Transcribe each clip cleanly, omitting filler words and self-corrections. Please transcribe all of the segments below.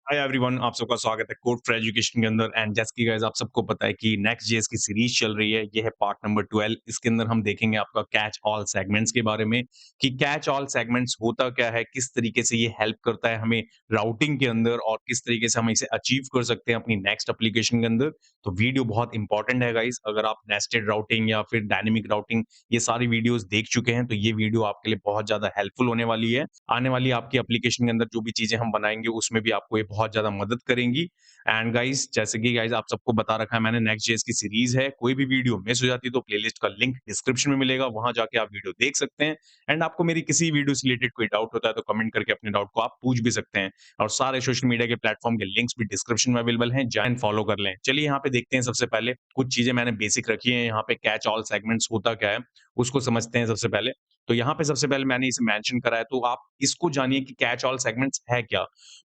Hi everyone, आप सबका स्वागत है कोड फॉर एजुकेशन के अंदर। एंड जैसे कि गाइस आप सबको पता है कि नेक्स्ट जेएस की सीरीज चल रही है। ये है पार्ट नंबर 12। इसके अंदर हम देखेंगे आपका कैच ऑल सेगमेंट्स के बारे में कि कैच ऑल सेगमेंट्स होता क्या है, किस तरीके से ये हेल्प करता है हमें राउटिंग के अंदर और किस तरीके से हम इसे अचीव कर सकते हैं अपनी नेक्स्ट एप्लीकेशन के अंदर। तो वीडियो बहुत इंपॉर्टेंट है गाइस। अगर आप नेस्टेड राउटिंग या फिर डायनेमिक राउटिंग ये सारी वीडियोस देख चुके हैं तो ये वीडियो आपके लिए बहुत ज्यादा हेल्पफुल होने वाली है। आने वाली आपकी एप्लीकेशन के अंदर जो भी चीजें हम बनाएंगे उसमें भी आपको ये बहुत ज्यादा मदद करेंगी। एंड गाइस जैसे कि गाइस आप सबको बता रखा है मैंने, नेक्स्ट जेएस की सीरीज है। कोई भी वीडियो मिस हो जाती है तो प्लेलिस्ट का लिंक डिस्क्रिप्शन में मिलेगा, वहां जाके आप वीडियो देख सकते हैं। एंड आपको मेरी किसी वीडियो से रिलेटेड कोई डाउट होता है तो कमेंट करके अपने डाउट को आप पूछ भी सकते हैं। और सारे सोशल मीडिया के प्लेटफॉर्म के लिंक्स भी डिस्क्रिप्शन में अवेलेबल हैं, जाएं फॉलो कर लें। चलिए यहाँ पे देखते हैं। सबसे पहले कुछ चीजें मैंने बेसिक रखी है यहाँ पे, कैच ऑल सेगमेंट्स होता क्या है उसको समझते हैं सबसे पहले। तो यहाँ पे सबसे पहले मैंने इसे मेंशन करा है, तो आप इसको जानिए कि कैच ऑल सेगमेंट्स है क्या।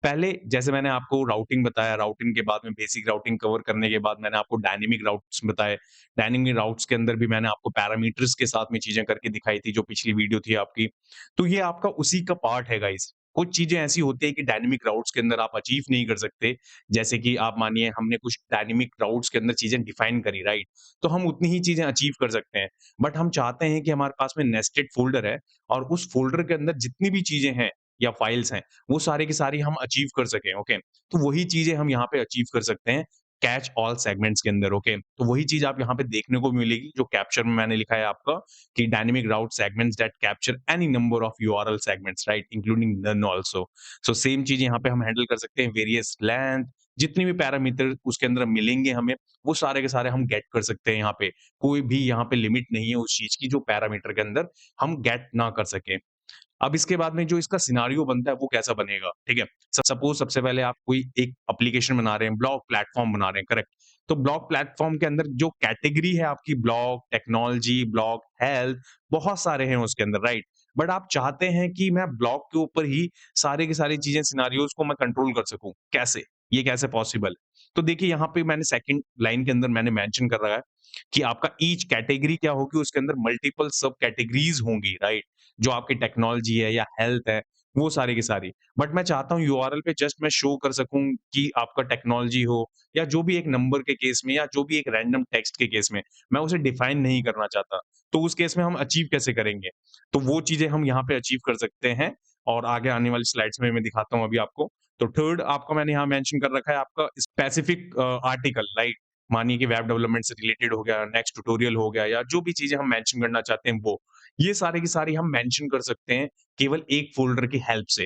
पहले जैसे मैंने आपको राउटिंग बताया, राउटिंग के बाद में बेसिक राउटिंग कवर करने के बाद मैंने आपको डायनेमिक राउट्स बताए। डायनेमिक राउट्स के अंदर भी मैंने आपको पैरामीटर्स के साथ में चीजें करके दिखाई थी, जो पिछली वीडियो थी आपकी। तो ये आपका उसी का पार्ट है गाइस। कुछ चीजें ऐसी होती है कि डायनेमिक राउट्स के अंदर आप अचीव नहीं कर सकते। जैसे कि आप मानिए हमने कुछ डायनेमिक राउट्स के अंदर चीजें डिफाइन करी, राइट? तो हम उतनी ही चीजें अचीव कर सकते हैं। बट हम चाहते हैं कि हमारे पास में नेस्टेड फ़ोल्डर है और उस फ़ोल्डर के अंदर जितनी भी चीज़ें हैं या फ़ाइल्स हैं, वो सारी की सारी हम अचीव कर सकें, ओके? तो वही चीज़ें हम यहाँ पे अचीव कर सकते हैं कैच ऑल सेगमेंट्स के अंदर, ओके? तो वही चीज़ आप यहाँ पे देखने को मिलेगी जो कैप्चर में मैंने लिखा है आपका कि dynamic route segments that capture any number of URL segments, right? Including none also. So same चीज़ यहाँ पे हम हैंडल कर सकते हैं, वेरियस लेंथ, जितने भी पैरामीटर उसके अंदर मिलेंगे हमें, वो सारे के सारे हम गेट कर सकते हैं यहाँ पे। कोई भी यहाँ पे लिमिट नहीं है उस चीज़ की जो पैरामीटर के अंदर हम गेट ना कर सकें। अब इसके बाद में जो इसका सिनेरियो बनता है वो कैसा बनेगा, ठीक है? सपोज़ सबसे पहले आप कोई एक एप्लीकेशन बना रहे हैं, ब्लॉग प्लेटफ़ॉर्म बना रहे हैं, करेक्ट? तो ब्लॉग प्लेटफ़ॉर्म के अंदर जो कैटेगरी है आपकी, ब्लॉग, टेक्नोलॉजी, ब्लॉग, हेल्थ, बहुत सारे हैं उसके अंदर, राइट? बट आप चाहते हैं कि मैं ब्लॉग के ऊपर ही सारी की सारी चीज़ें, सिनेरियोज़ को मैं कंट्रोल कर सकूँ, कैसे? ये कैसे पॉसिबल? तो देखिए यहाँ पे मैंने सेकंड लाइन के अंदर मैंने मेंशन कर रखा है कि आपका ईच कैटेगरी क्या होगी, उसके अंदर मल्टीपल सब कैटेगरीज़ होंगी, राइट? जो आपकी टेक्नोलॉजी है या हेल्थ है, वो सारी की सारी। बट मैं चाहता हूँ यूआरएल पे जस्ट मैं शो कर सकूँ कि आपका टेक्नोलॉजी हो या जो भी एक नंबर के केस में या जो भी एक रैंडम टेक्स्ट के केस में, मैं उसे डिफाइन नहीं करना चाहता। तो उस केस में हम अचीव कैसे करेंगे? तो वो चीज़ें हम यहाँ पे अचीव कर सकते हैं और आगे आने वाली स्लाइड्स में मैं दिखाता हूँ अभी आपको। तो थर्ड आपका मैंने यहाँ मेंशन कर रखा है आपका स्पेसिफिक आर्टिकल, राइट? मानिए कि वेब डेवलपमेंट से रिलेटेड हो गया, नेक्स्ट ट्यूटोरियल हो गया या जो भी चीज़ें हम मेंशन करना चाहते हैं वो। ये सारे की सारी हम मेंशन कर सकते हैं केवल एक फ़ोल्डर की हेल्प से।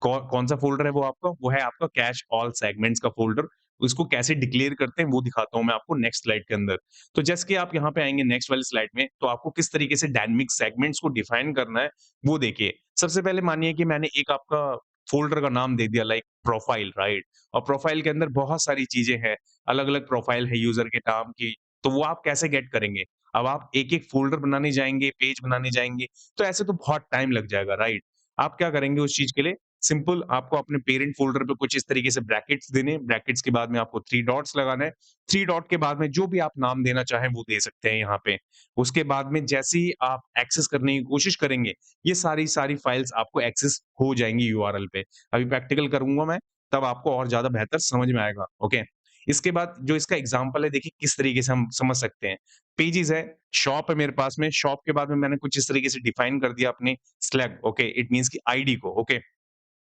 कौन-सा फ़ोल्डर है वो आपका? वो है आपका कैच ऑल सेगमेंट्स का फ़ोल्डर। उसको कैसे डिक्लेयर करते हैं वो दिखाता हूँ मैं आपको नेक्स्ट स्लाइड के अंदर। तो जैसे कि आप यहाँ पे आएँगे नेक्स्ट वाली स्लाइड में, तो आपको किस तरीके से डायनामिक सेगमेंट्स को डिफाइन करना है, वो देखिए। सबसे पहले मानिए कि मैंने एक आपका फ़ोल्डर का नाम दे दिया लाइक प्रोफाइल, राइट? और प्रोफाइल के अंदर बहुत सारी चीज़ें हैं, अलग-अलग प्रोफाइल है यूज़र के नाम की, तो वो आप कैसे गेट करेंगे? अब आप एक-एक फ़ोल्डर बनाने जाएँगे, पेज बनाने जाएँगे, तो ऐसे तो बहुत टाइम लग जाएगा, राइट? आप क्या करेंगे उस चीज़ के लिए? सिंपल आपको अपने पेरेंट फ़ोल्डर पे कुछ इस तरीके से ब्रैकेट्स देने हैं, ब्रैकेट्स के बाद में आपको 3 डॉट्स लगाना है, 3 डॉट के बाद में जो भी आप नाम देना चाहें वो दे सकते हैं यहाँ पे। उसके बाद में जैसे ही आप एक्सेस करने की कोशिश करेंगे, ये सारी फाइल्स आपको एक्सेस हो जाएँगी यूआरएल पे। अभी प्रैक्टिकल करूँगा मैं, तब आपको और ज़्यादा बेहतर समझ में आएगा, ओके? इसके बाद जो इसका एग्ज़ाम्पल है देखिए किस तरीके से हम समझ सकते हैं। पेजेज़ है, शॉप है मेरे पास में, शॉप के बाद में मैंने कुछ इस तरीके से डिफाइन कर दिया अपने स्लैग, ओके? इट मीन्स कि आईडी को, ओके?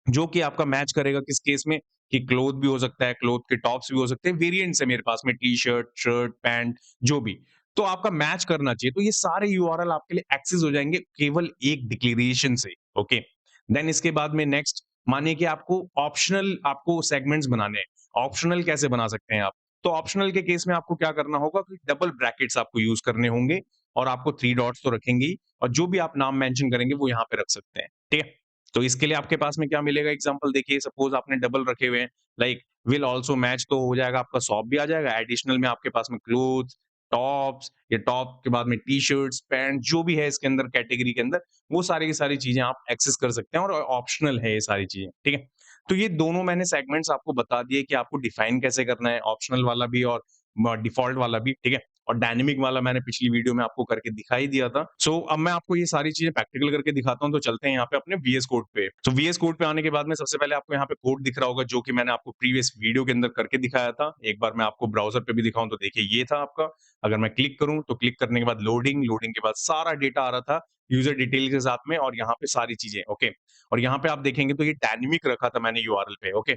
जो कि आपका मैच करेगा किस केस में कि क्लॉथ भी हो सकता है, क्लॉथ के टॉप्स भी हो सकते हैं, वेरिएंट्स है मेरे पास में टी-शर्ट, शर्ट, पैंट जो भी। तो आपका मैच करना चाहिए। तो ये सारे यूआरएल आपके लिए एक्सेस हो जाएँगे केवल एक डिक्लेरेशन से, ओके? देन इसके बाद में नेक्स्ट मानिए कि आपको सेगमेंट्स बनाने हैं। ऑप्शनल कैसे बना सकते हैं आप? तो ऑप्शनल के केस में आपको क्या करना होगा कि डबल ब्रैकेट्स आपको यूज़ करने होंगे और आपको 3 डॉट्स तो रखेंगे ही और जो भी आप नाम मेंशन करेंगे वो यहाँ पे रख सकते हैं, ठीक है? तो इसके लिए आपके पास में क्या मिलेगा एग्जांपल देखिए, सपोज़ आपने डबल रखे हुए हैं, लाइक विल आल्सो मैच तो हो जाएगा, आपका शॉप भी आ जाएगा, एडिशनल में आपके पास में क्लोथ्स, टॉप्स या टॉप के बाद में टी-शर्ट्स, पैंट जो भी है इसके अंदर कैटेगरी के अंदर, वो सारी की सारी चीज़ें आप एक्सेस कर सकते हैं और ऑप्शनल है ये सारी चीज़ें, ठीक है? तो ये दोनों मैंने सेगमेंट्स आपको बता दिए कि आपको डिफाइन कैसे करना है, ऑप्शनल वाला भी और डिफ़ॉल्ट वाला भी, ठीक है? और डायनामिक वाला मैंने पिछली वीडियो में आपको करके दिखा ही दिया था। सो अब मैं आपको ये सारी चीज़ें प्रैक्टिकल करके दिखाता हूँ, तो चलते हैं यहाँ पे अपने वीएस कोड पे। तो वीएस कोड पे आने के बाद में सबसे पहले आपको यहाँ पे कोड दिख रहा होगा, जो कि मैंने आपको प्रीवियस वीडियो के अंदर करके दिखाया था। एक बार मैं आपको ब्राउज़र पे भी दिखाऊँ तो देखिए ये था आपका। अगर मैं क्लिक करूँ तो क्लिक करने के बाद लोडिंग के बाद सारा डेटा आ रहा था यूज़र डिटेल के साथ में, और यहाँ पे सारी चीज़ें, ओके। और यहाँ पे आप देखेंगे तो ये डायनामिक रखा था मैंने यूआरएल पे, ओके।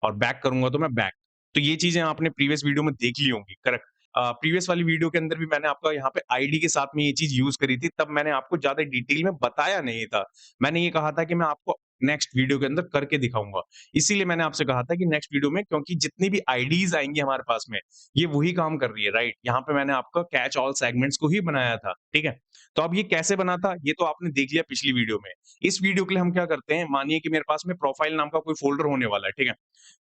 और बैक करूँगा तो मैं बैक। तो ये चीज़ें आपने प्रीवियस वीडियो में देख ली होंगी, करेक्ट। प्रीवियस वाली वीडियो के अंदर भी मैंने आपका यहाँ पे आईडी के साथ में ये चीज़ यूज़ करी थी, तब मैंने आपको ज़्यादा डिटेल में बताया नहीं था। मैंने ये कहा था कि मैं आपको नेक्स्ट वीडियो के अंदर करके दिखाऊँगा। इसीलिए मैंने आपसे कहा था कि नेक्स्ट वीडियो में, क्योंकि जितनी भी आईडीज़ आएँगी हमारे पास में, ये वही काम कर रही है, राइट? यहाँ पे मैंने आपका कैच ऑल सेगमेंट्स को ही बनाया था, ठीक है? तो अब ये कैसे बना था, ये तो आपने देख लिया पिछली वीडियो में। इस वीडियो के लिए हम क्या करते हैं, मानिए कि मेरे पास में प्रोफाइल नाम का कोई फ़ोल्डर होने वाला है, ठीक है?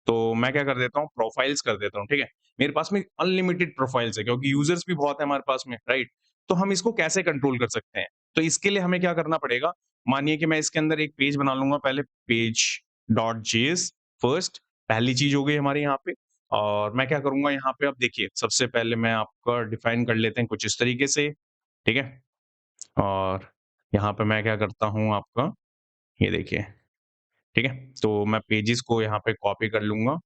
तो मैं क्या कर देता हूँ, प्रोफाइल्स कर देता हूँ, ठीक है? मेरे पास में अनलिमिटेड प्रोफाइल्स है, क्योंकि यूज़र्स भी बहुत है हमारे पास में, राइट? तो हम इसको कैसे कंट्रोल कर सकते हैं? तो इसके लिए हमें क्या करना पड़ेगा, मानिए कि मैं इसके अंदर एक पेज बना लूँगा, पहले पेज डॉट जेएस फर्स्ट, पहली चीज़ हो गई हमारे यहाँ पे। और मैं क्या करूँगा यहाँ पे, अब देखिए सबसे पहले मैं आपका डिफाइन कर लेते हैं कुछ इस तरीके से, ठीक है? और यहाँ पे मैं क्या करता हूँ आपका, ये देखिए, ठीक है? तो मैं पेजेस को यहाँ पे कॉपी कर लूँगा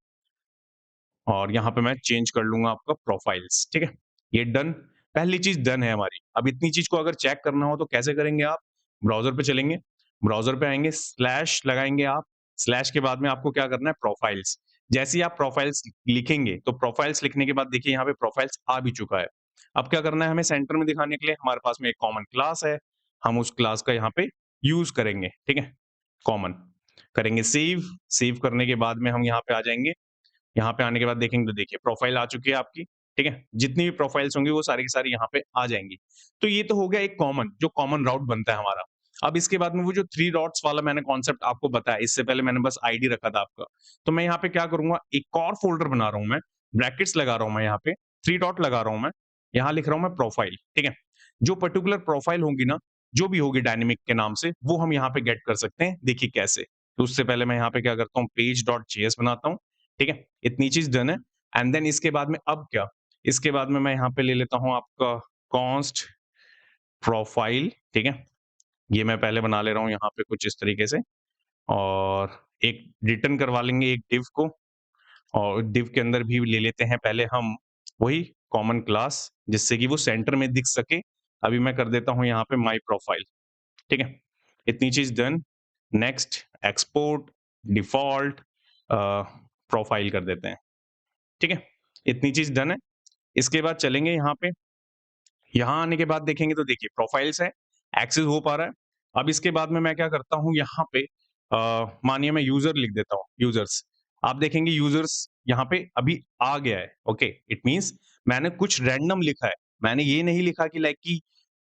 और यहाँ पे मैं चेंज कर लूँगा आपका प्रोफाइल्स, ठीक है? ये डन, पहली चीज़ डन है हमारी। अब इतनी चीज़ को अगर चेक करना हो तो कैसे करेंगे आप? ब्राउज़र पे चलेंगे, ब्राउज़र पे आएँगे, स्लैश लगाएँगे आप, स्लैश के बाद में आपको क्या करना है, प्रोफाइल्स। जैसे ही आप प्रोफाइल्स लिखेंगे, तो प्रोफाइल्स लिखने के बाद देखिए यहाँ पे प्रोफाइल्स आ भी चुका है। अब क्या करना है हमें सेंटर में दिखाने के लिए, हमारे पास में एक कॉमन क्लास है, हम उस क्लास का यहाँ पे यूज़ करेंगे, ठीक है? कॉमन, करेंगे सेव, सेव करने के बाद में हम यहाँ पे आ जाएँगे। यहाँ पे आने के बाद देखेंगे तो देखिए प्रोफाइल आ चुकी है आपकी, ठीक है? जितनी भी प्रोफाइल्स होंगी वो सारी की सारी यहाँ पे आ जाएँगी। तो ये तो हो गया एक कॉमन, जो कॉमन राउट बनता है हमारा। अब इसके बाद में वो जो 3 डॉट्स वाला मैंने कॉन्सेप्ट आपको बताया, इससे पहले मैंने बस आईडी रखा था आपका। तो मैं यहाँ पे क्या करूँगा, एक और फ़ोल्डर बना रहा हूँ मैं, ब्रैकेट्स लगा रहा हूँ मैं यहाँ पे, 3 डॉट लगा रहा हूँ मैं, यहाँ लिख रहा हूँ मैं प्रोफाइल, ठीक है? जो पर्टिकुलर प्रोफाइल होगी ना, जो भी होगी डायनामिक के नाम से, वो हम यहाँ पे गेट कर सकते हैं, देखिए कैसे? तो उससे पहले मैं यहाँ पे क्या करता हूँ, पेज डॉट जेएस बनाता हूँ, ठीक है? इतनी चीज़ डन है। एंड देन इसके बाद में अब क्या? इसके बाद में मैं यहाँ पे ले लेता हूँ आपका कॉन्स्ट प्रोफाइल, ठीक है? ये मैं पहले बना ले रहा हूँ यहाँ पे कुछ इस तरीके से, और एक रिटर्न करवा लेंगे एक डिव को, और डिव के अंदर भी ले लेते हैं पहले हम वही कॉमन क्लास, जिससे कि वो सेंटर में दिख सके। अभी मैं कर देता हूँ यहाँ पे माय प्रोफाइल, ठीक है? इतनी चीज़ done. Next export default profile कर देते हैं, ठीक है? इतनी चीज़ डन है। इसके बाद चलेंगे यहाँ पे, यहाँ आने के बाद देखेंगे तो देखिए प्रोफाइल्स है, एक्सेस हो पा रहा है। अब इसके बाद में मैं क्या करता हूँ यहाँ पे, मानिए मैं यूज़र लिख देता हूँ, यूज़र्स। आप देखेंगे यूज़र्स यहाँ पे अभी आ गया है, ओके। इट मीन्स मैंने कुछ रैंडम लिखा है। मैंने ये नहीं लिखा कि लाइक कि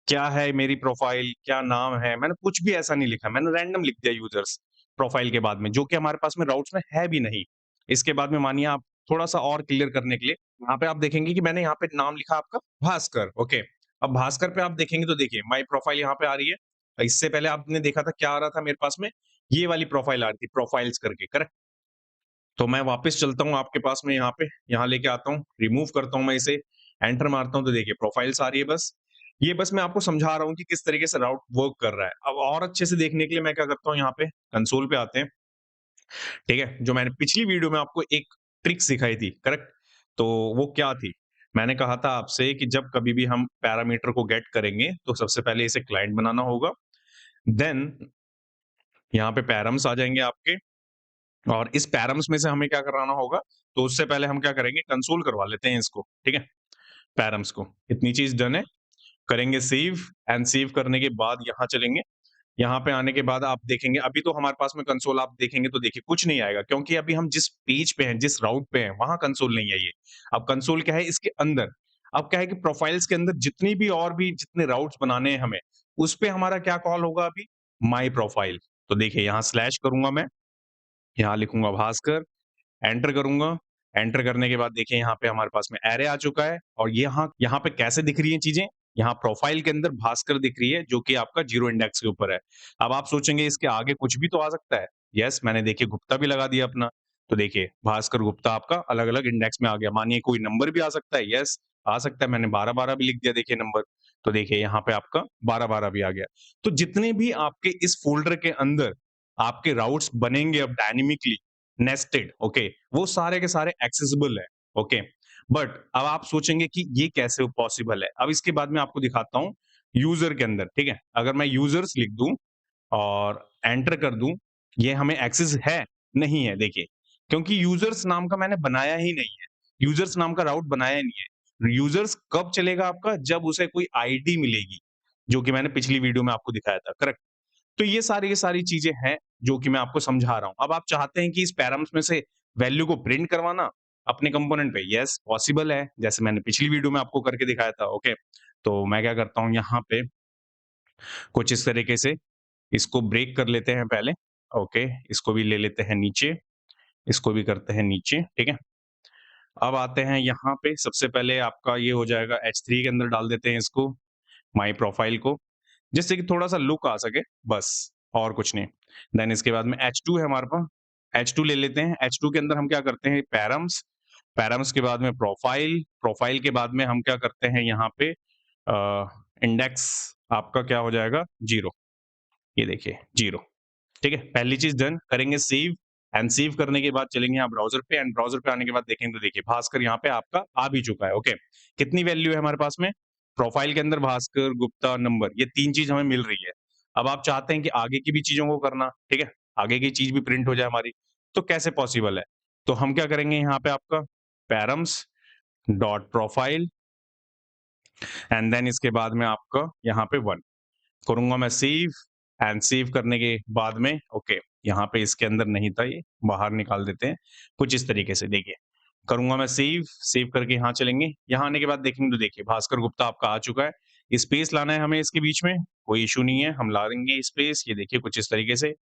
क्या है मेरी प्रोफाइल, क्या नाम है, मैंने कुछ भी ऐसा नहीं लिखा। मैंने रैंडम लिख दिया यूज़र्स प्रोफाइल के बाद में, जो कि हमारे पास में राउट्स में है भी नहीं। इसके बाद में मानिए आप थोड़ा-सा और क्लियर करने के लिए, यहाँ पे आप देखेंगे कि मैंने यहाँ पे नाम लिखा आपका भास्कर, ओके। अब भास्कर पे आप देखेंगे तो देखिए माय प्रोफाइल यहाँ पे आ रही है। इससे पहले आपने देखा था क्या आ रहा था मेरे पास में, ये वाली प्रोफाइल आ रही थी प्रोफाइल्स करके, करेक्ट? तो मैं वापस चलता हूँ आपके पास में यहाँ पे, यहाँ लेके आता हूँ, रिमूव करता हूँ मैं इसे, एंटर मारता हूँ तो देखिए प्रोफाइल्स आ रही है बस। ये बस मैं आपको समझा रहा हूँ कि किस तरीके से राउट वर्क कर रहा है। अब और अच्छे से देखने के लिए मैं क्या करता हूँ, यहाँ पे कंसोल पे आते हैं, ठीक है? जो मैंने पिछली वीडियो में आपको एक ट्रिक सिखाई थी, करेक्ट? तो वो क्या थी? मैंने कहा था आपसे कि जब कभी भी हम पैरामीटर को गेट करेंगे, तो सबसे पहले इसे क्लाइंट बनाना होगा। देन यहाँ पे पैरम्स आ जाएँगे आपके, और इस पैरम्स में से हमें क्या कराना होगा, तो उससे पहले हम क्या करेंगे, कंसोल करवा लेते हैं इसको, ठीक है? पैरम्स को। इतनी चीज़ डन है, करेंगे सेव, एंड सेव करने के बाद यहाँ चलेंगे। यहाँ पे आने के बाद आप देखेंगे, अभी तो हमारे पास में कंसोल आप देखेंगे तो देखिए कुछ नहीं आएगा, क्योंकि अभी हम जिस पेज पे हैं, जिस राउट पे हैं, वहाँ कंसोल नहीं है ये। अब कंसोल क्या है, इसके अंदर। अब क्या है कि प्रोफाइल्स के अंदर जितनी भी और भी जितने राउट्स बनाने हैं हमें, उस पे हमारा क्या कॉल होगा अभी, माय प्रोफाइल। तो देखिए यहाँ स्लैश करूँगा मैं, यहाँ लिखूँगा भास्कर, एंटर करूँगा। एंटर करने के बाद देखिए यहाँ पे हमारे पास में एरे आ चुका है, और यहाँ यहाँ पे कैसे दिख रही हैं चीज़ें, यहाँ प्रोफाइल के अंदर भास्कर दिख रही है, जो कि आपका 0 इंडेक्स के ऊपर है। अब आप सोचेंगे इसके आगे कुछ भी तो आ सकता है। यस, मैंने देखिए गुप्ता भी लगा दिया अपना। तो देखिए भास्कर गुप्ता आपका अलग-अलग इंडेक्स में आ गया। मानिए कोई नंबर भी आ सकता है, यस, आ सकता है, मैंने 12-12 भी लिख दिया देखिए नंबर, तो देखिए यहाँ पे आपका 12-12 भी आ गया। तो जितने भी आपके इस फ़ोल्डर के अंदर आपके राउट्स बनेंगे अब डायनामिकली नेस्टेड, ओके, वो सारे के सारे एक्सेसिबल है, ओके। बट अब आप सोचेंगे कि ये कैसे पॉसिबल है? अब इसके बाद मैं आपको दिखाता हूँ यूज़र के अंदर, ठीक है? अगर मैं यूज़र्स लिख दूँ और एंटर कर दूँ, ये हमें एक्सेस है? नहीं है देखिए, क्योंकि यूज़र्स नाम का मैंने बनाया ही नहीं है। यूज़र्स नाम का राउट बनाया ही नहीं है। यूज़र्स कब चलेगा आपका? जब उसे कोई आईडी मिलेगी, जो कि मैंने पिछली वीडियो में आपको दिखाया था, करेक्ट? तो ये सारी चीज़ें हैं, जो कि मैं आपको समझा रहा हूँ। अब आप चाहते हैं कि इस पैराम्स में से वैल्यू को प्रिंट करवाना अपने कंपोनेंट पे, यस पॉसिबल है, जैसे मैंने पिछली वीडियो में आपको करके दिखाया था, ओके। तो मैं क्या करता हूँ यहाँ पे कुछ इस तरीके से इसको ब्रेक कर लेते हैं पहले, ओके, इसको भी ले लेते हैं नीचे, इसको भी करते हैं नीचे, ठीक है? अब आते हैं यहाँ पे सबसे पहले आपका ये हो जाएगा H3 के अंदर डाल देते हैं इसको, माय प्रोफाइल को, जिससे कि थोड़ा-सा लुक आ सके, बस और कुछ नहीं। देन इसके बाद में H2 है हमारे पास, H2 ले लेते हैं, H2 के अंदर हम क्या करते हैं पैरम्स, पैरम्स के बाद में प्रोफाइल, प्रोफाइल के बाद में हम क्या करते हैं यहाँ पे इंडेक्स आपका क्या हो जाएगा 0, ये देखिए 0। ठीक है? पहली चीज़ डन करेंगे सेव एंड सेव करने के बाद चलेंगे यहाँ ब्राउज़र पे एंड ब्राउज़र पे आने के बाद देखेंगे तो देखिए भास्कर यहाँ पे आपका आ भी चुका है, ओके। कितनी वैल्यू है हमारे पास में? प्रोफाइल के अंदर भास्कर, गुप्ता, नंबर ये 3 चीज़ हमें मिल रही है। अब आप चाहते हैं कि आगे की भी चीज़ों को करना, ठीक है? आगे की चीज़ भी प्रिंट हो जाए हमारी, तो कैसे पॉसिबल है? तो हम क्या करेंगे यहाँ पे आपका params dot profile and then इसके बाद में आपका यहाँ पे 1 करूँगा मैं सेव एंड सेव करने के बाद में ओके, यहाँ पे इसके अंदर नहीं था ये, बाहर निकाल देते हैं। कुछ इस तरीके से देखिए, करूँगा मैं सेव, सेव करके यहाँ चलेंगे। यहाँ आने के बाद देखेंगे तो देखिए भास्कर गुप्ता आपका आ चुका है। स्पेस लाना है हमें इसके बीच में, कोई इश्यू नहीं है, हम ला देंगे स्पेस। ये देखिए कुछ इस तरीके से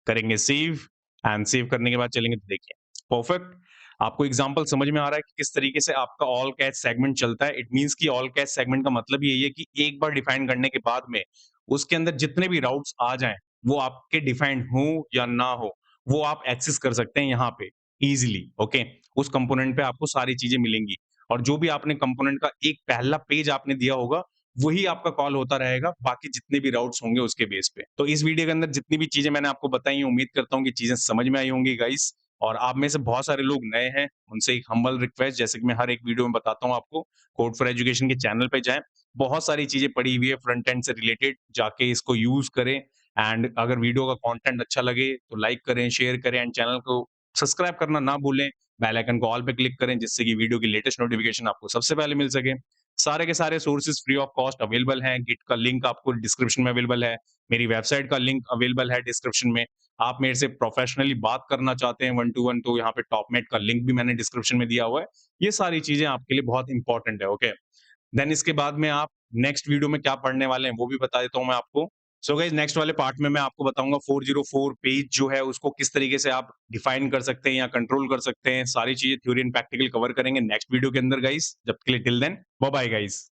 करेंगे सेव एंड सेव करने के बाद चलेंगे तो देखिए परफेक्ट। आपको एग्जांपल समझ में आ रहा है कि किस तरीके से आपका ऑल कैच सेगमेंट चलता है। इट मीन्स कि ऑल कैच सेगमेंट का मतलब यही है कि एक बार डिफाइन करने के बाद में उसके अंदर जितने भी राउट्स आ जाएँ, वो आपके डिफाइंड हो या ना हो, वो आप एक्सेस कर सकते हैं यहाँ पे ईज़िली, ओके? उस कंपोनेंट पे आपको सारी चीज़ें मिलेंगी और जो भी आपने कंपोनेंट का एक पहला पेज आपने दिया होगा, वही आपका कॉल होता रहेगा, बाकी जितने भी राउट्स होंगे उसके बेस पे। तो इस वीडियो के अंदर जितनी भी चीज़ें मैंने आपको बताई हैं, उम्मीद करता हूँ कि चीज़ें समझ में आई होंगी गाइस और आप में से बहुत सारे लोग नए हैं, उनसे एक हम्बल रिक्वेस्ट जैसे कि मैं हर एक वीडियो में बताता हूँ आपको, कोड फॉर एजुकेशन के चैनल पे जाएँ, बहुत सारी चीज़ें पड़ी हुई है फ्रंट एंड से रिलेटेड, जाके इसको यूज़ करें एंड अगर वीडियो का कंटेंट अच्छा लगे तो लाइक करें, शेयर करें एंड चैनल को सब्सक्राइब करना ना भूलें। बेल आइकन को ऑल पे क्लिक करें जिससे कि वीडियो की लेटेस्ट नोटिफिकेशन आपको सबसे पहले मिल सके। सारे के सारे sources free of cost available हैं, गिट का लिंक आपको डिस्क्रिप्शन में अवेलेबल है, मेरी वेबसाइट का लिंक अवेलेबल है डिस्क्रिप्शन में। आप मेरे से प्रोफेशनली बात करना चाहते हैं 1 टू 1 तो यहाँ पे टॉपमेट का लिंक भी मैंने डिस्क्रिप्शन में दिया हुआ है। ये सारी चीज़ें आपके लिए बहुत इंपॉर्टेंट है, ओके? देन इसके बाद में आप नेक्स्ट वीडियो में क्या पढ़ने वाले हैं वो भी बता देता हूँ मैं आपको। सो गाइस नेक्स्ट वाले पार्ट में मैं आपको बताऊँगा 404 पेज जो है उसको किस तरीके से आप डिफाइन कर सकते हैं या कंट्रोल कर सकते हैं। सारी चीज़ें थ्योरी एंड प्रैक्टिकल कवर करेंगे नेक्स्ट वीडियो के अंदर गाइस। जब तक के लिए till then bye bye guys.